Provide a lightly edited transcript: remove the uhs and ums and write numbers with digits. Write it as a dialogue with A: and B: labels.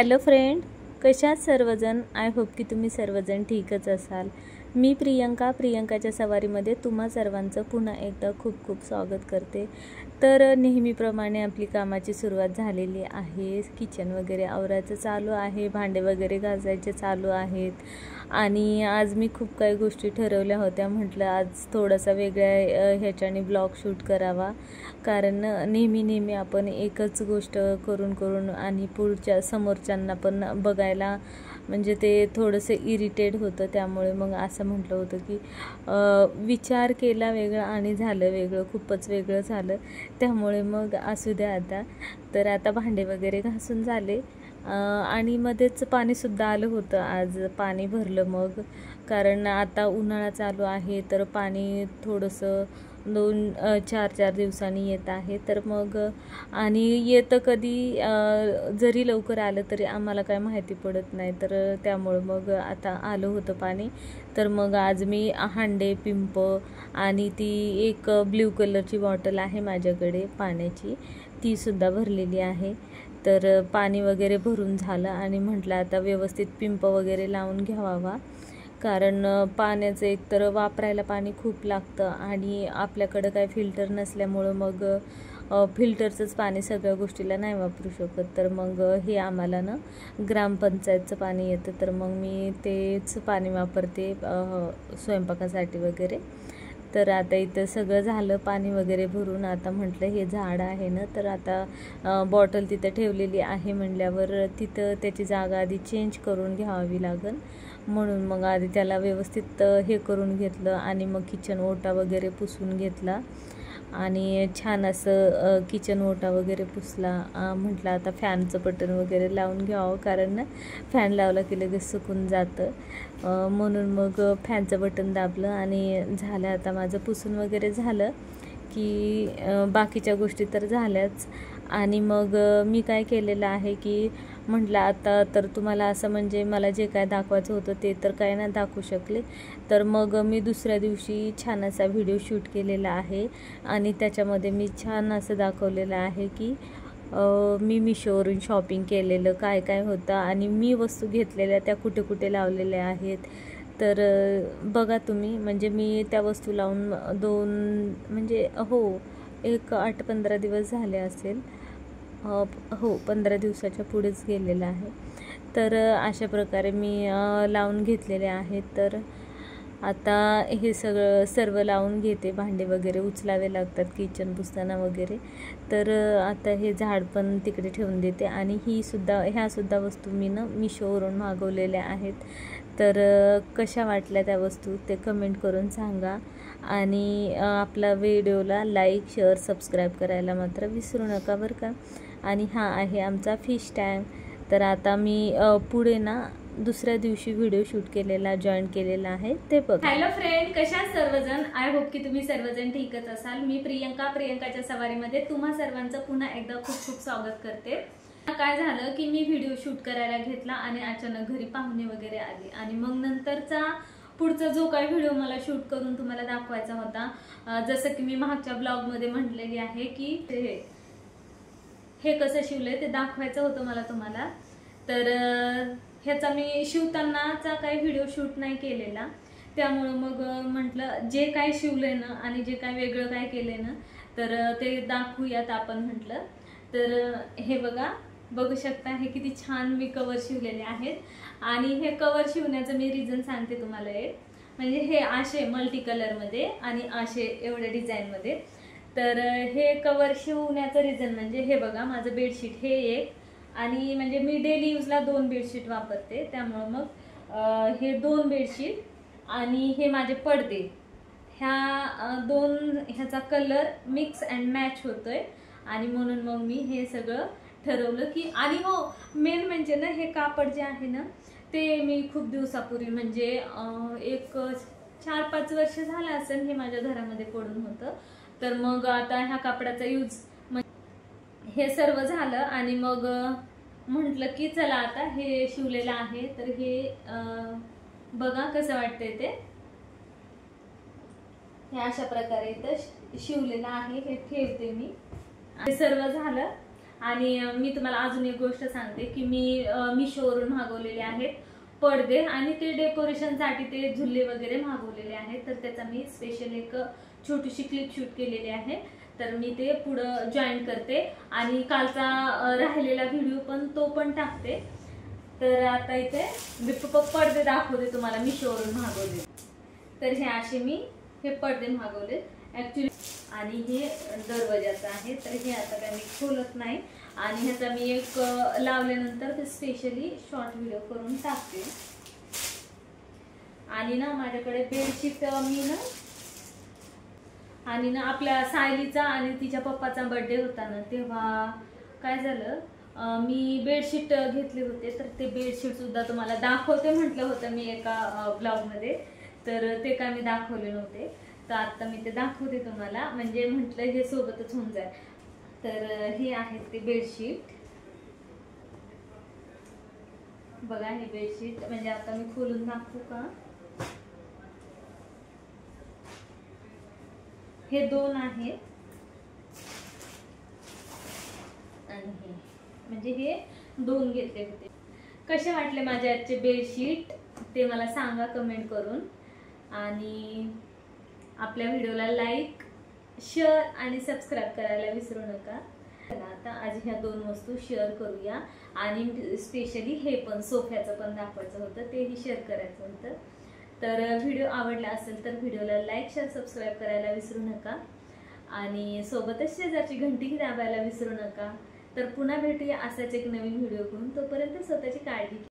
A: Hello friend, कशात सर्वजण? I hope की तुम्ही सर्वजण ठीकच असाल। मी प्रियंकाच्या सवारीमध्ये तुम्हा सर्वांचं पुन्हा एकदा खूप खूप स्वागत करते। तर नेहमीप्रमाणे आपली कामाची सुरुवात झालेली आहे। किचन वगैरे आवरायचं चालू आहे, भांडे वगैरे घासायचे चालू आहेत आणि आज मी खूप काही गोष्टी ठरवल्या होत्या। म्हटलं आज थोडासा वेगळ्या ह्याच्याने ब्लॉग शूट करावा, कारण नेहमी आपण एकच गोष्ट करून आणि पुढच्या समोरच्यांना पण बघायला म्हणजे ते थोडंसं इरिटेट होतं। त्यामुळे मग असं म्हटलं होतं की विचार केला वेगळं आणि झालं वेगळं, खूपच वेगळं झालं। त्यामुळे मग असू द्या आता। तर आता भांडे वगैरे घासून झाले आणि मध्येच पाणीसुद्धा आलं होतं। आज पाणी भरलं मग, कारण आता उन्हाळा चालू आहे तर पाणी थोडंसं 2-4 दिवसांनी येत आहे। तर मग आणि येतं कधी जरी लवकर आलं तरी आम्हाला काय माहिती पडत नाही। तर त्यामुळे मग आता आलं होतं पाणी। तर मग आज मी हांडे, पिंप आणि ती एक ब्ल्यू कलरची बॉटल आहे माझ्याकडे पाण्याची, ती सुद्धा भरलेली आहे। तर पाणी वगैरे भरून झालं आणि म्हटलं आता व्यवस्थित पिंप वगैरे लावून घ्यावा, कारण पाण्याचं एकतर वापरायला पाणी खूप लागतं आणि आपल्याकडं काय फिल्टर नसल्यामुळं मग फिल्टरचंच पाणी सगळ्या गोष्टीला नाही वापरू शकत। तर मग हे आम्हाला ना ग्रामपंचायतचं पाणी येतं, तर मग मी तेच पाणी वापरते स्वयंपाकासाठी वगैरे। तर आता इथं सगळं झालं पाणी वगैरे भरून। आता म्हटलं हे झाड आहे ना, तर आता बॉटल तिथं ठेवलेली आहे म्हणल्यावर तिथं त्याची जागा आधी चेंज करून घ्यावी लागेल, म्हणून मग आधी त्याला व्यवस्थित हे करून घेतलं आणि मग किचन ओटा वगैरे पुसून घेतला आणि छान असं किचन ओटा वगैरे पुसला। म्हटलं आता फॅनचं बटन वगैरे लावून घ्यावं, कारण ना फॅन लावला की लगेच सुकून जातं, म्हणून मग फॅनचं बटन दाबलं आणि झालं। आता माझं पुसून वगैरे झालं की बाकीच्या गोष्टी तर झाल्याच। आणि मग मी काय केलेलं आहे की म्हटलं आता तर तुम्हाला असं म्हणजे मला जे काय दाखवायचं होतं ते तर काय ना दाखवू शकले, तर मग मी दुसऱ्या दिवशी छान असा व्हिडिओ शूट केलेला आहे आणि त्याच्यामध्ये मी छान असं दाखवलेलं आहे की मी मिशोवरून शॉपिंग केलेलं काय काय होतं आणि मी वस्तू घेतलेल्या त्या कुठे कुठे लावलेल्या आहेत। तर बघा तुम्ही, म्हणजे मी त्या वस्तू लावून म्हणजे एक 8-15 दिवस झाले असेल, 15 दिवसाच्या पुढेच गेलेलं आहे। तर अशा प्रकारे मी लावून घेतलेले आहेत। तर आता हे सर्व लावून घेते, भांडे वगैरे उचलावे लागतात किचन पुसताना वगैरे। तर आता हे झाड पण तिकडे ठेवून देते आणि ह्या सुद्धा वस्तू मी ना मिशोवरून मागवलेल्या आहेत। तर कशा वाटल्या त्या वस्तू ते कमेंट करून सांगा आणि आपला व्हिडिओला लाईक, शेअर, सबस्क्राईब करायला मात्र विसरू नका बरं का। आणि हा आहे आमचा फिश टँक। तर आता मी पुढे ना दुसऱ्या दिवशी व्हिडिओ शूट केलेला, जॉईन केलेला आहे, ते बघा।
B: हॅलो फ्रेंड, कशा सर्वजण? आय होप की तुम्ही सर्वजण ठीकच असाल। मी प्रियंकाच्या सवारीमध्ये तुम्हा सर्वांचं पुन्हा एकदा खूप खूप स्वागत करते। काय झालं की मी व्हिडिओ शूट करायला घेतला आणि अचानक घरी पाहुणे वगैरे आले आणि मग नंतरचा पुढचा जो काही व्हिडिओ मला शूट करून तुम्हाला दाखवायचा होता, जसं की मी मागच्या ब्लॉग मध्ये म्हटलेली आहे की हे कसं शिवलंय ते दाखवायचं होतं मला तुम्हाला। तर ह्याचा मी शिवतानाचा काही व्हिडिओ शूट नाही केलेला, त्यामुळे मग म्हटलं जे काय शिवलंय ना आणि जे काय वेगळं काय केलंय ना तर ते दाखवूयात आपण म्हटलं। तर हे बघू शकता, हे किती छान मी कवर शिवलेले आहेत। आणि हे कवर शिवण्याचं मी रिझन सांगते तुम्हाला एक, म्हणजे हे असे मल्टी कलर मध्ये आणि असे एवढ्या डिझाईन मध्ये। तर हे कवर शिवण्याचं रिझन म्हणजे हे बघा, माझं बेडशीट हे एक, आणि म्हणजे मी डेली यूजला 2 बेडशीट वापरते, त्यामुळे मग हे 2 बेडशीट आणि हे माझे पडदे, ह्याचा कलर मिक्स अँड मॅच होतोय आणि म्हणून मग मी हे सगळं ठरवलं की। आणि मेन म्हणजे ना हे कापड जे आहे ना ते मी खूप दिवसापूर्वी म्हणजे एक 4-5 वर्ष झालं असेल हे माझ्या घरामध्ये पडून होतं। तर मग आता ह्या कापडाचा यूज हे सर्व झालं आणि मग म्हटलं की चला आता हे शिवलेलं आहे, तर हे बघा कसं वाटतंय ते। हे अशा प्रकारे इथं शिवलेलं आहे, हे ठेवते मी। हे सर्व झालं आणि मी तुम्हाला अजून एक गोष्ट सांगते की मी मिशोवरून मागवलेले आहेत पडदे आणि ते डेकोरेशनसाठी ते झुले वगैरे मागवलेले आहेत. तर त्याचा मी स्पेशल एक छोटीशी क्लिप शूट केलेली आहे. तर मी ते पुढं जॉईन करते आणि कालचा राहिलेला व्हिडिओ पण तो पण टाकते. तर आता इथे पडदे दाखवते तुम्हाला मिशोवरून मागवले. तर हे असे मी हे पडदे मागवले ऍक्च्युली आणि हे दरवाजाचं आहे. तर हे आता काय मी खोलत नाही आणि ह्याचा मी एक लावल्यानंतर ते स्पेशली शॉर्ट व्हिडिओ करून टाकते. आणि ना माझ्याकडे बेडशीट मी ना आणि ना आपल्या सायलीचा आणि तिच्या पप्पाचा बर्थडे होता ना तेव्हा काय झालं मी बेडशीट घेतले होते. तर ते बेडशीट सुद्धा तुम्हाला दाखवते म्हटलं होतं मी एका ब्लॉग मध्ये. तर ते काय मी दाखवले नव्हते. तर आता मी ते दाखवते तुम्हाला म्हणजे म्हटलं हे सोबतच होऊन जाईल. तर हे आहेत ते बेडशीट बघा. हे बेडशीट म्हणजे आता मी खोलून दाखवू का. हे 2 आहेत आणि हे म्हणजे हे 2 घेतले होते. कसे वाटले माझे आजचे बेडशीट ते मला सांगा कमेंट करून. आणि आपल्या व्हिडिओला लाईक शेअर आणि सबस्क्राईब करायला विसरू नका. आता आज ह्या 2 वस्तू शेअर करूया आणि स्पेशली हे पण सोफ्याचं पण दाखवायचं होतं तेही शेअर करायचं होतं. तर व्हिडिओ आवडला असेल तर व्हिडिओला लाईक शेअर सबस्क्राईब करायला विसरू नका आणि सोबतच शेजारची घंटीही दाबायला विसरू नका. तर पुन्हा भेटूया असाच एक नवीन व्हिडिओ घेऊन. तोपर्यंत स्वतःची काळजी घ्या.